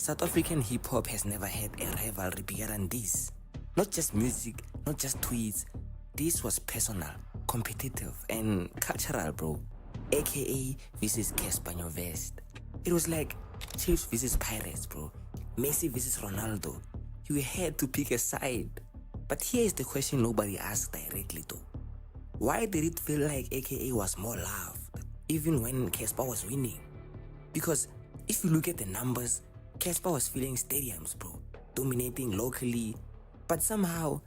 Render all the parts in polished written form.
South African hip-hop has never had a rivalry bigger than this. Not just music, not just tweets. This was personal, competitive, and cultural, bro. AKA versus Cassper Nyovest. It was like Chiefs versus Pirates, bro. Messi versus Ronaldo. You had to pick a side. But here is the question nobody asked directly though. Why did it feel like AKA was more loved, even when Cassper was winning? Because if you look at the numbers, Cassper was filling stadiums, bro, dominating locally, but somehow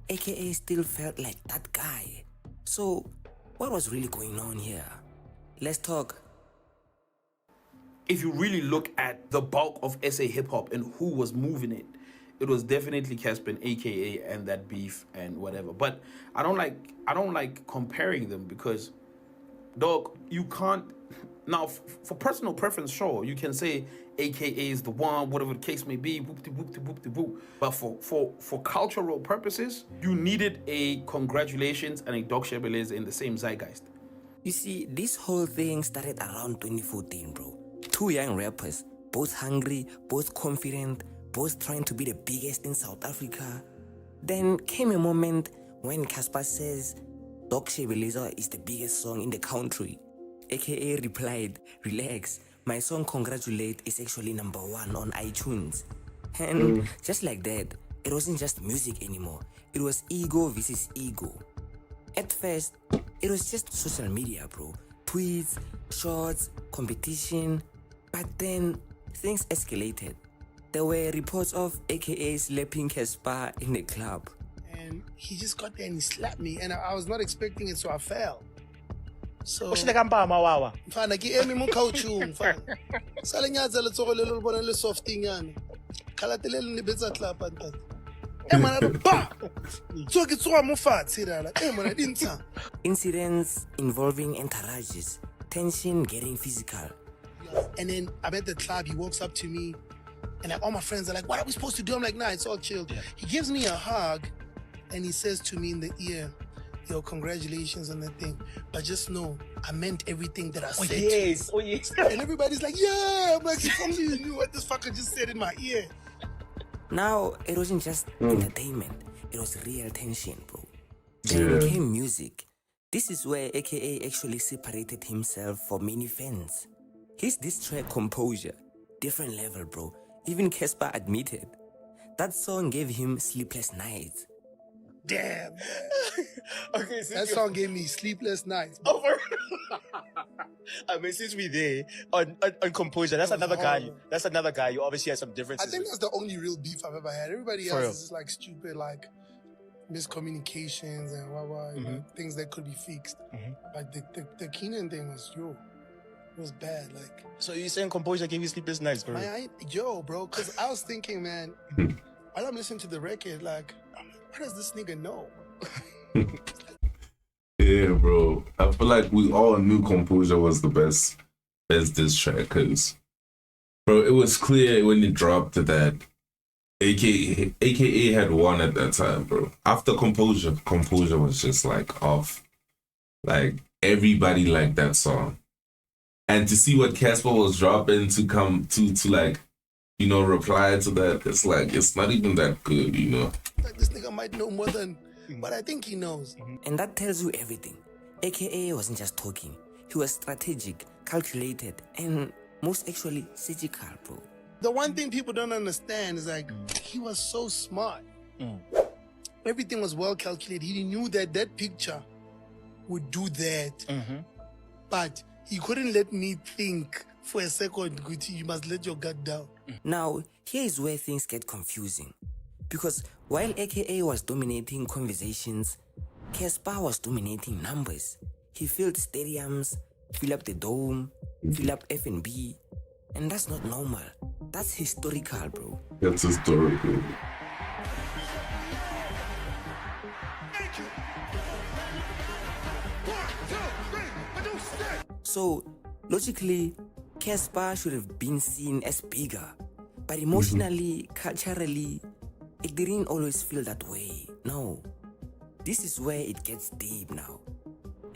AKA still felt like that guy. So what was really going on here? Let's talk. If you really look at the bulk of SA hip-hop and who was moving it, it was definitely Cassper, AKA, and that beef and whatever. But I don't like comparing them because, dog, you can't. Now, for personal preference, sure, you can say AKA is the one, whatever the case may be, whoop-de-whoop-de-whoop-de-whoop. But for cultural purposes, you needed a congratulations and a Dog Shebeleze in the same zeitgeist. You see, this whole thing started around 2014, bro. Two young rappers, both hungry, both confident, both trying to be the biggest in South Africa. Then came a moment when Cassper says, Dog Shebeleze is the biggest song in the country. AKA replied, relax, my song Congratulate is actually #1 on iTunes. And just like that, it wasn't just music anymore. It was ego versus ego. At first, it was just social media, bro. Tweets, shorts, competition. But then, things escalated. There were reports of AKA slapping Cassper in a club. And he just got there and he slapped me. And I was not expecting it, so I fell. So, Mfana ke eme mo couchung, mfana. Sale nyaza le tsogo le lo bona le softing yana. Khalatele le betsa clap ntata. Incidents involving entourages, tension getting physical. And then I'm at the club, he walks up to me, and like all my friends are like, what are we supposed to do? I'm like, nah, it's all chill. Yeah. He gives me a hug, and he says to me in the ear, yo, congratulations on that thing. But just know, I meant everything that I said. Yes, oh yes. And everybody's like, yeah. I'm like, if only you knew what this fucker just said in my ear. Now, it wasn't just entertainment. It was real tension, bro. Then came music. This is where AKA actually separated himself from many fans. His diss track Composure, different level, bro. Even Cassper admitted. That song gave him sleepless nights. Damn. Okay, that song gave me sleepless nights. I mean, since we're there on Composure, that's another guy. That's another guy. You obviously had some differences. I think that's the only real beef I've ever had. Everybody else is just like stupid, like miscommunications and like, things that could be fixed. But the Keenan thing was it was bad. Like, so you're saying Composure gave you sleepless nights, bro? Bro, because I was thinking, man, while I'm listening to the record, like, what does this nigga know? Yeah, bro. I feel like we all knew Composure was the best diss track, because, bro, it was clear when it dropped that AKA had won at that time, bro. After Composure was just like off. Like, everybody liked that song. And to see what Cassper was dropping to come to like, you know, reply to that, it's like, it's not even that good, you know? Like, this nigga might know more than what I think he knows. And that tells you everything. AKA wasn't just talking. He was strategic, calculated, and most actually surgical, bro. The one thing people don't understand is like, he was so smart. Everything was well calculated. He knew that that picture would do that. But he couldn't let me think for a second, Gucci, you must let your guard down. Now, here is where things get confusing. Because while AKA was dominating conversations, Cassper was dominating numbers. He filled stadiums, filled up the dome, filled up F&B, and that's not normal. That's historical, bro. That's historical. So, logically, Cassper should have been seen as bigger. But emotionally, culturally, it didn't always feel that way. No. This is where it gets deep now.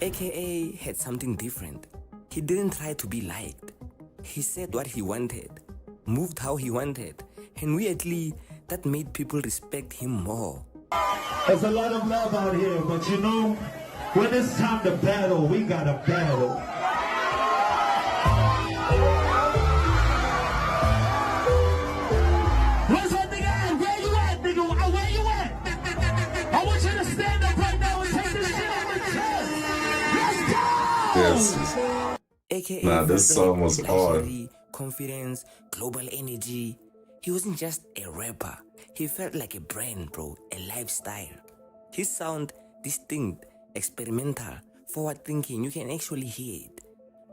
AKA had something different. He didn't try to be liked. He said what he wanted. moved how he wanted, and weirdly, that made people respect him more. There's a lot of love out here, but you know, when it's time to battle, we gotta battle. Where's that nigga at? Where you at, nigga? Where you at? I want you to stand up right now and take this shit on the chest. Let's go! Yes. AKA Nah, this song was luxury, confidence, global energy. He wasn't just a rapper. He felt like a brand, bro, a lifestyle. His sound, distinct, experimental, forward-thinking, you can actually hear it.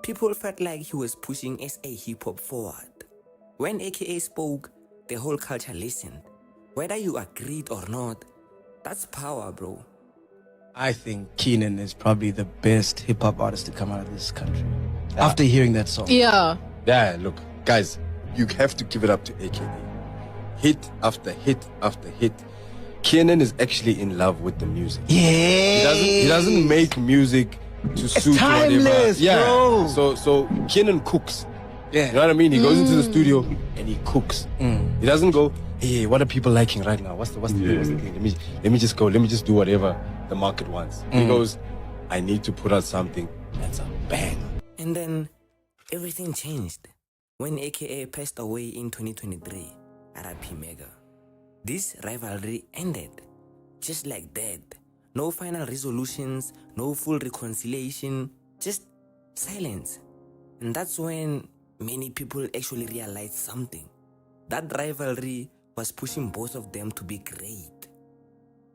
People felt like he was pushing SA hip-hop forward. When AKA spoke, the whole culture listened. Whether you agreed or not, that's power, bro. I think Keenan is probably the best hip-hop artist to come out of this country. After hearing that song. Yeah. Yeah, look, guys, you have to give it up to AKA. Hit after hit after hit. Keenan is actually in love with the music. Yeah. He doesn't make music to suit timeless, whatever. bro. So Keenan cooks. Yeah. You know what I mean? He goes into the studio and he cooks. He doesn't go, hey, what are people liking right now? What's the thing? What's the thing? Let me just go. Let me just do whatever the market wants. He goes, I need to put out something that's a bang. And then everything changed when AKA passed away in 2023 at RP Mega. This rivalry ended just like that. No final resolutions, no full reconciliation, just silence. And that's when many people actually realized something. That rivalry was pushing both of them to be great.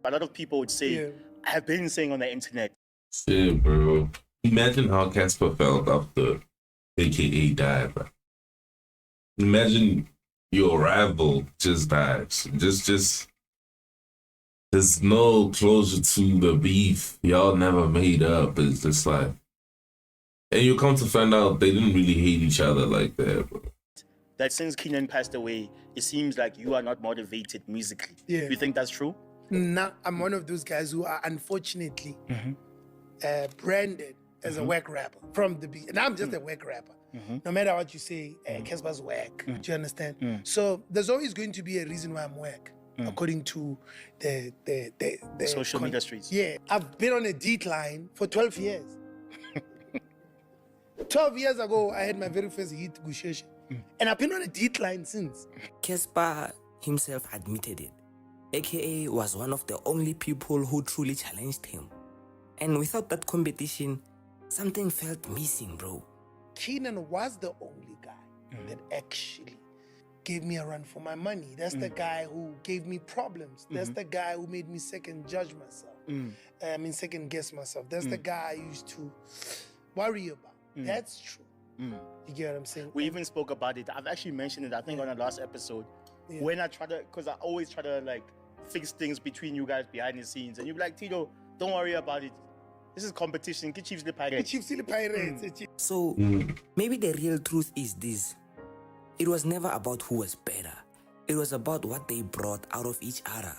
A lot of people would say, I have been saying on the internet. Shit, bro. Imagine how Cassper felt after AKA died, bro. Imagine your rival just died. Just there's no closure to the beef. Y'all never made up. It's just like, and you come to find out they didn't really hate each other like that, bro. That since Keenan passed away, it seems like you are not motivated musically. Yeah. You think that's true? Nah, I'm one of those guys who are unfortunately branded as a whack rapper from the beginning. And I'm just a whack rapper. No matter what you say, Cassper's whack. Do you understand? So there's always going to be a reason why I'm whack, according to the Social media streets. Yeah, I've been on a decline for 12 years. 12 years ago, I had my very first hit, Gusheshe. And I've been on a decline since. Cassper himself admitted it. AKA was one of the only people who truly challenged him. And without that competition, something felt missing, bro. Keenan was the only guy that actually gave me a run for my money. That's the guy who gave me problems. That's the guy who made me second judge myself. Second guess myself. That's the guy I used to worry about. That's true. You get what I'm saying? We even spoke about it. I've actually mentioned it, I think, on the last episode. When I try to, because I always try to like fix things between you guys behind the scenes. And you'll be like, Tito, don't worry about it. This is competition. Get Chiefs the Pirates. Chiefs the Pirates. So maybe the real truth is this. It was never about who was better. It was about what they brought out of each other.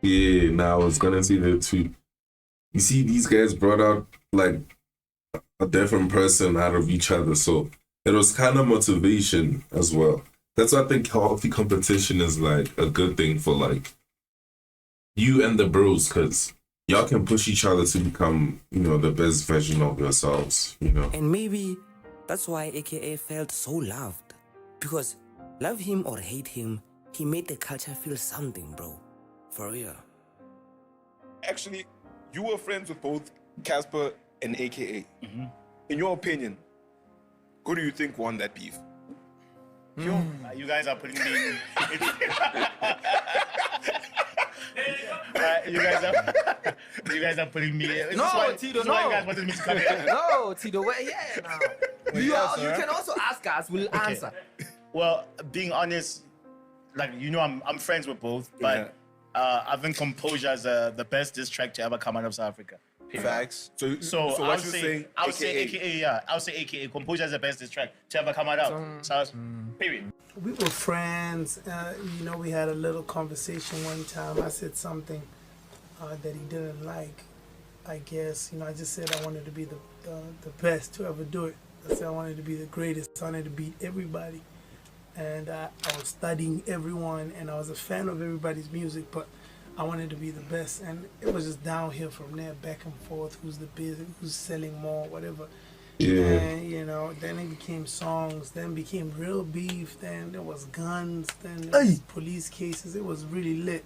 Yeah, now I was gonna say that too. You see, these guys brought out like a different person out of each other, so it was kind of motivation as well. That's why I think healthy competition is like a good thing for like you and the bros, because y'all can push each other to become, you know, the best version of yourselves, you know. And maybe that's why AKA felt so loved. Because love him or hate him, he made the culture feel something, bro. For real. Actually, you were friends with both Cassper and AKA. In your opinion, who do you think won that beef? You guys are putting me in. You guys are putting me in. No, Tito, no. You guys wanted me to come here. No, Tito, now. You can also ask us, we'll answer. Well, being honest, like, you know, I'm friends with both, but I think Composure is the best diss track to ever come out of South Africa. Facts. So what you're saying, I would say AKA, yeah. I would say AKA. Composure is the best diss track to ever come out. So, period. We were friends. You know, we had a little conversation one time. I said something that he didn't like. I guess, you know, I just said I wanted to be the best to ever do it. I said I wanted to be the greatest. I wanted to beat everybody. and I was studying everyone, and I was a fan of everybody's music, but I wanted to be the best, and it was just downhill from there, back and forth. Who's the best? Who's selling more? Whatever. Yeah. And you know, then it became songs, then became real beef, then there was guns, then there was police cases. It was really lit.